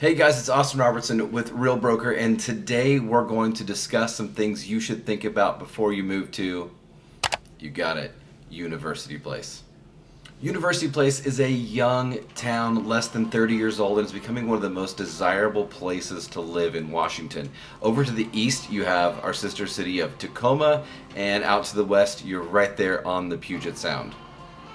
Hey guys, it's Austin Robertson with Real Broker, and today we're going to discuss some things you should think about before you move to, you got it, University Place. University Place is a young town, less than 30 years old, and is becoming one of the most desirable places to live in Washington. Over to the east, you have our sister city of Tacoma, and out to the west, you're right there on the Puget Sound.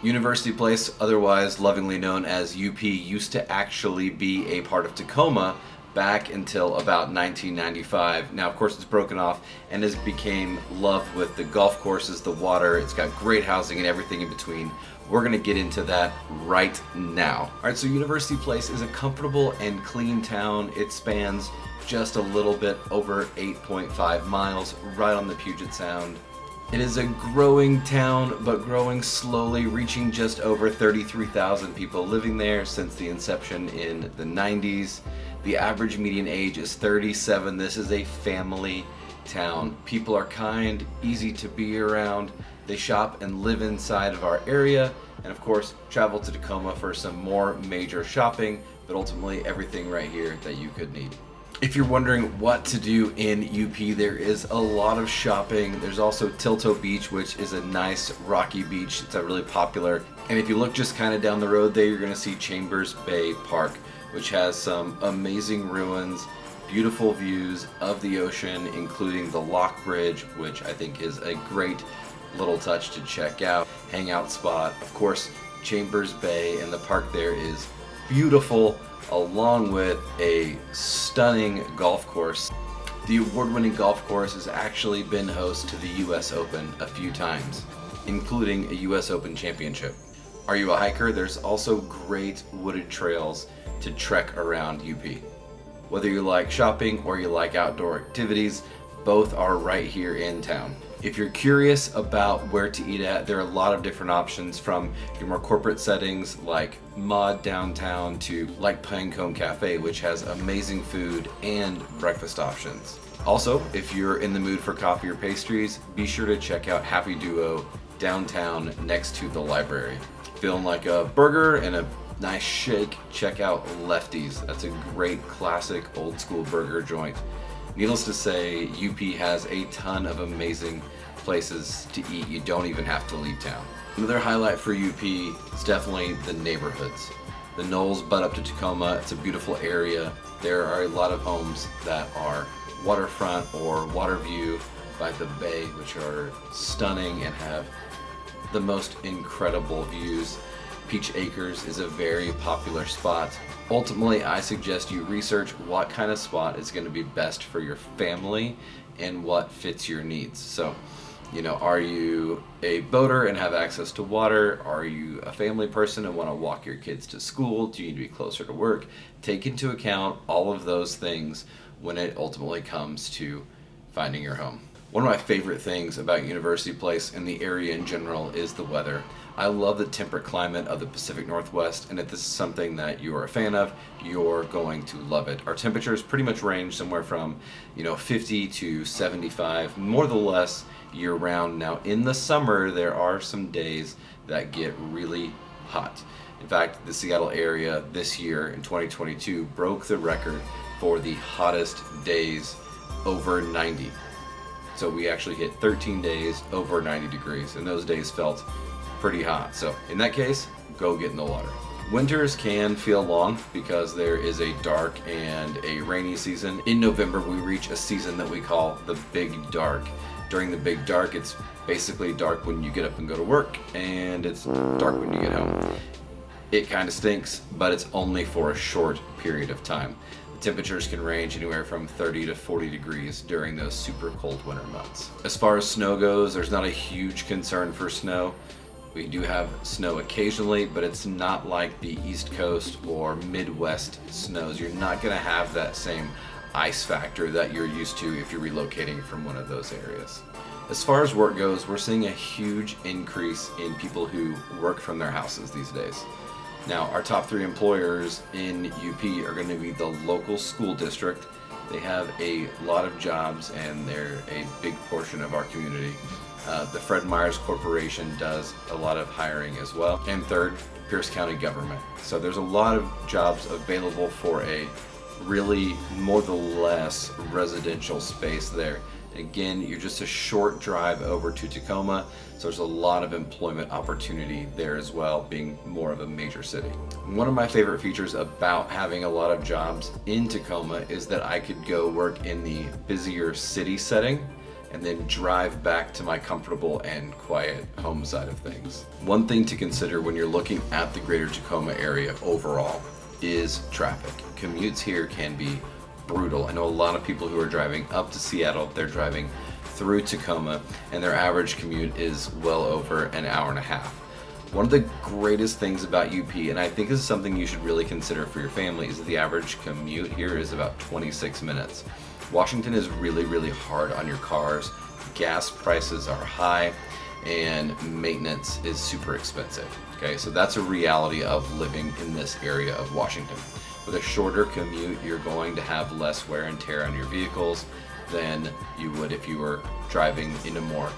University Place, otherwise lovingly known as UP, used to actually be a part of Tacoma back until about 1995. Now, of course, it's broken off and has become loved with the golf courses, the water. It's got great housing and everything in between. We're going to get into that right now. All right, so University Place is a comfortable and clean town. It spans just a little bit over 8.5 miles right on the Puget Sound. It is a growing town, but growing slowly, reaching just over 33,000 people living there since the inception in the 90s. The average median age is 37. This is a family town. People are kind, easy to be around. They shop and live inside of our area, and of course, travel to Tacoma for some more major shopping, but ultimately everything right here that you could need. If you're wondering what to do in UP, there is a lot of shopping. There's also Tilto Beach, which is a nice rocky beach. It's a really popular. And if you look just kind of down the road there, you're going to see Chambers Bay Park, which has some amazing ruins, beautiful views of the ocean, including the Lock Bridge, which I think is a great little touch to check out. Hangout spot. Of course, Chambers Bay and the park there is beautiful, along with a stunning golf course. The award-winning golf course has actually been host to the US Open a few times, including a US Open Championship. Are you a hiker? There's also great wooded trails to trek around UP. Whether you like shopping or you like outdoor activities, both are right here in town. If you're curious about where to eat at, there are a lot of different options, from your more corporate settings like Mod downtown to like Pinecone Cafe, which has amazing food and breakfast options. Also, if you're in the mood for coffee or pastries, be sure to check out Happy Duo downtown next to the library. Feeling like a burger and a nice shake, check out Lefty's. That's a great classic old school burger joint. Needless to say, UP has a ton of amazing places to eat. You don't even have to leave town. Another highlight for UP is definitely the neighborhoods. The Knolls butt up to Tacoma. It's a beautiful area. There are a lot of homes that are waterfront or water view by the bay, which are stunning and have the most incredible views. Peach Acres is a very popular spot. Ultimately, I suggest you research what kind of spot is going to be best for your family and what fits your needs. So, are you a boater and have access to water? Are you a family person and want to walk your kids to school? Do you need to be closer to work? Take into account all of those things when it ultimately comes to finding your home. One of my favorite things about University Place and the area in general is the weather. I love the temperate climate of the Pacific Northwest, and if this is something that you are a fan of, you're going to love it. Our temperatures pretty much range somewhere from 50 to 75, more or less year-round. Now, in the summer, there are some days that get really hot. In fact, the Seattle area this year in 2022 broke the record for the hottest days over 90. So we actually hit 13 days over 90 degrees, and those days felt pretty hot. So in that case, go get in the water. Winters can feel long because there is a dark and a rainy season. In November, we reach a season that we call the Big Dark. During the Big Dark, it's basically dark when you get up and go to work, and it's dark when you get home. It kind of stinks, but it's only for a short period of time. The temperatures can range anywhere from 30 to 40 degrees during those super cold winter months. As far as snow goes, there's not a huge concern for snow. We do have snow occasionally, but it's not like the East Coast or Midwest snows. You're not going to have that same ice factor that you're used to if you're relocating from one of those areas. As far as work goes, we're seeing a huge increase in people who work from their houses these days. Now, our top 3 employers in UP are going to be the local school district. They have a lot of jobs and they're a big portion of our community. The Fred Meyers Corporation does a lot of hiring as well. And third, Pierce County government. So there's a lot of jobs available for a really more or less residential space there. Again, you're just a short drive over to Tacoma, so there's a lot of employment opportunity there as well, being more of a major city. One of my favorite features about having a lot of jobs in Tacoma is that I could go work in the busier city setting and then drive back to my comfortable and quiet home side of things. One thing to consider when you're looking at the greater Tacoma area overall is traffic. Commutes here can be brutal. I know a lot of people who are driving up to Seattle, they're driving through Tacoma, and their average commute is well over an hour and a half. One of the greatest things about UP, and I think this is something you should really consider for your family, is that the average commute here is about 26 minutes. Washington is really, really hard on your cars. Gas prices are high, and maintenance is super expensive. Okay, so that's a reality of living in this area of Washington. With a shorter commute, you're going to have less wear and tear on your vehicles than you would if you were driving in a more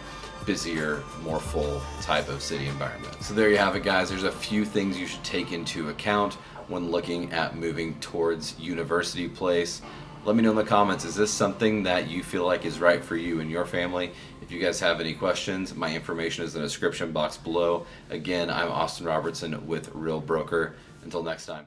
busier, more full type of city environment. So there you have it, guys. There's a few things you should take into account when looking at moving towards University Place. Let me know in the comments, is this something that you feel like is right for you and your family? If you guys have any questions, my information is in the description box below. Again, I'm Austin Robertson with Real Broker. Until next time.